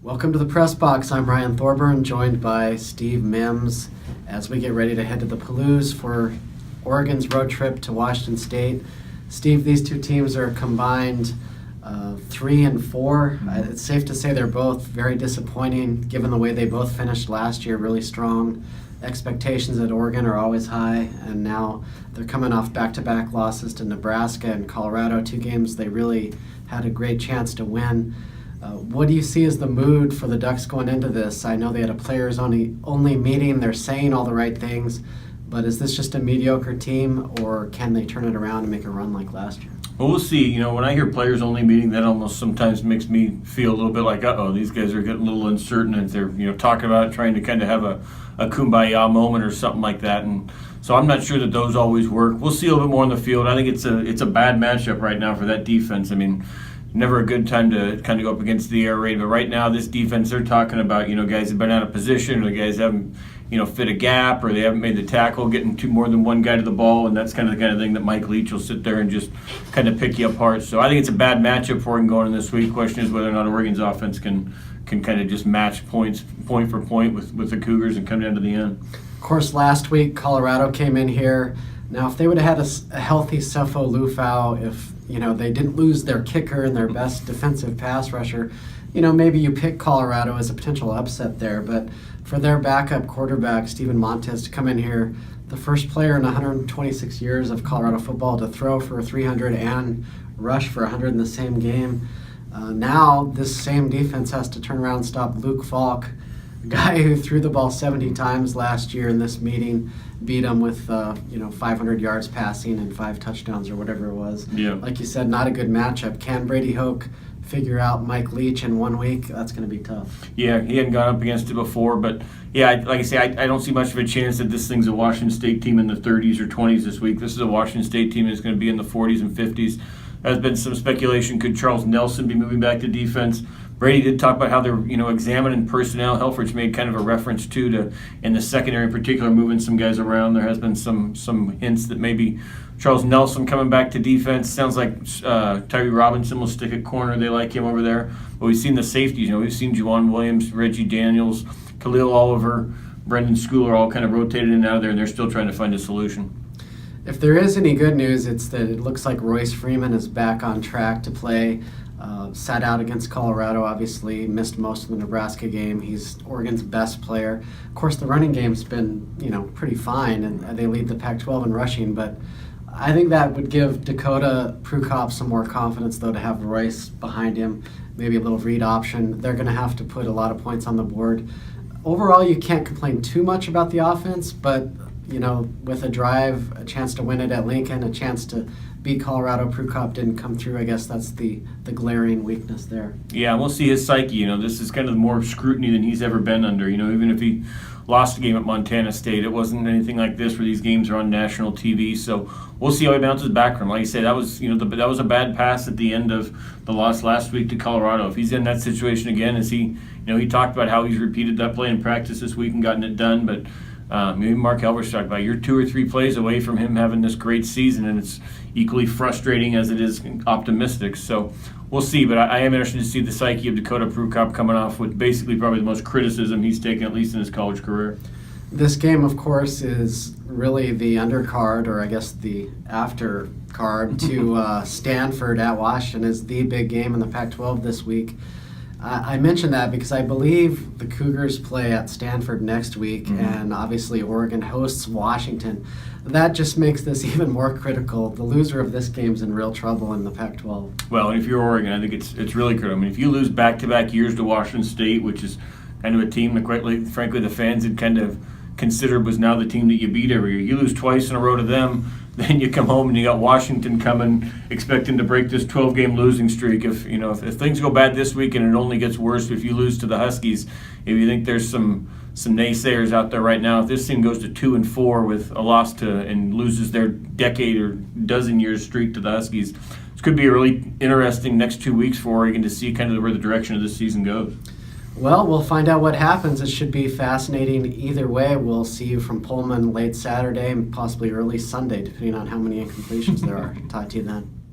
Welcome to the Press Box. I'm Ryan Thorburn, joined by Steve Mims as we get ready to head to the Palouse for Oregon's road trip to Washington State. Steve, these two teams are combined 3-4. It's safe to say they're both very disappointing given the way they both finished last year, really strong. Expectations at Oregon are always high, and now they're coming off back-to-back losses to Nebraska and Colorado, two games they really had a great chance to win. What do you see as the mood for the Ducks going into this? I know they had a players-only meeting. They're saying all the right things, but is this just a mediocre team, or can they turn it around and make a run like last year? Well, we'll see. When I hear players-only meeting, that almost sometimes makes me feel a little bit like, these guys are getting a little uncertain, and they're, talking about trying to kind of have a kumbaya moment or something like that. And so I'm not sure that those always work. We'll see a little bit more on the field. I think it's a bad matchup right now for that defense. Never a good time to kind of go up against the air raid, but right now this defense, they're talking about, guys have been out of position, or the guys haven't, fit a gap, or they haven't made the tackle, getting more than one guy to the ball, and that's kind of the kind of thing that Mike Leach will sit there and just kind of pick you apart. So I think it's a bad matchup for Oregon going in this week. Question is whether or not Oregon's offense can kind of just match point for point with the Cougars and come down to the end. Of course, last week Colorado came in here. Now, if they would have had a healthy Sefo Lufau, if they didn't lose their kicker and their best defensive pass rusher, maybe you pick Colorado as a potential upset there. But for their backup quarterback, Steven Montez, to come in here, the first player in 126 years of Colorado football to throw for 300 and rush for 100 in the same game. Now this same defense has to turn around and stop Luke Falk, a guy who threw the ball 70 times last year in this meeting, beat him with 500 yards passing and 5 touchdowns or whatever it was. Yeah. Like you said, not a good matchup. Can Brady Hoke figure out Mike Leach in 1 week? That's going to be tough. Yeah, he hadn't gone up against it before, but yeah, like I say, I don't see much of a chance that this thing's a Washington State team in the 30s or 20s this week. This is a Washington State team that's going to be in the 40s and 50s. There's been some speculation. Could Charles Nelson be moving back to defense? Brady did talk about how they're, examining personnel. Helfrich made kind of a reference to in the secondary in particular, moving some guys around. There has been some hints that maybe Charles Nelson coming back to defense. Sounds like Tyree Robinson will stick at corner. They like him over there. But we've seen the safeties. We've seen Juwan Williams, Reggie Daniels, Khalil Oliver, Brendan Schooler all kind of rotated in and out of there, and they're still trying to find a solution. If there is any good news, it's that it looks like Royce Freeman is back on track to play. Sat out against Colorado, obviously, missed most of the Nebraska game. He's Oregon's best player. Of course, the running game's been, pretty fine, and they lead the Pac-12 in rushing, but I think that would give Dakota Prukop some more confidence, though, to have Royce behind him, maybe a little read option. They're going to have to put a lot of points on the board. Overall, you can't complain too much about the offense, but with a drive, a chance to win it at Lincoln, a chance to beat Colorado, Prukop didn't come through. I guess that's the glaring weakness there. Yeah, we'll see his psyche. This is kind of more scrutiny than he's ever been under. Even if he lost a game at Montana State, it wasn't anything like this where these games are on national TV. So we'll see how he bounces back from. Like I said, that was that was a bad pass at the end of the loss last week to Colorado. If he's in that situation again, he talked about how he's repeated that play in practice this week and gotten it done, but. Maybe Mark Elbers talked about you're 2 or 3 plays away from him having this great season, and it's equally frustrating as it is optimistic. So we'll see, but I am interested to see the psyche of Dakota Prukop coming off with basically probably the most criticism he's taken, at least in his college career. This game, of course, is really the undercard, or I guess the after card, to Stanford at Washington is the big game in the Pac-12 this week. I mentioned that because I believe the Cougars play at Stanford next week, and obviously Oregon hosts Washington. That just makes this even more critical. The loser of this game is in real trouble in the Pac-12. Well, and if you're Oregon, I think it's really critical. If you lose back-to-back years to Washington State, which is kind of a team that, quite frankly, the fans had kind of considered was now the team that you beat every year. You lose twice in a row to them, then you come home and you got Washington coming, expecting to break this 12-game losing streak. If things go bad this week and it only gets worse if you lose to the Huskies, if you think there's some naysayers out there right now, if this team goes to 2-4 with a loss and loses their decade or dozen years streak to the Huskies, this could be a really interesting next 2 weeks for Oregon to see kind of where the direction of this season goes. Well, we'll find out what happens. It should be fascinating either way. We'll see you from Pullman late Saturday and possibly early Sunday, depending on how many incompletions there are. Talk to you then.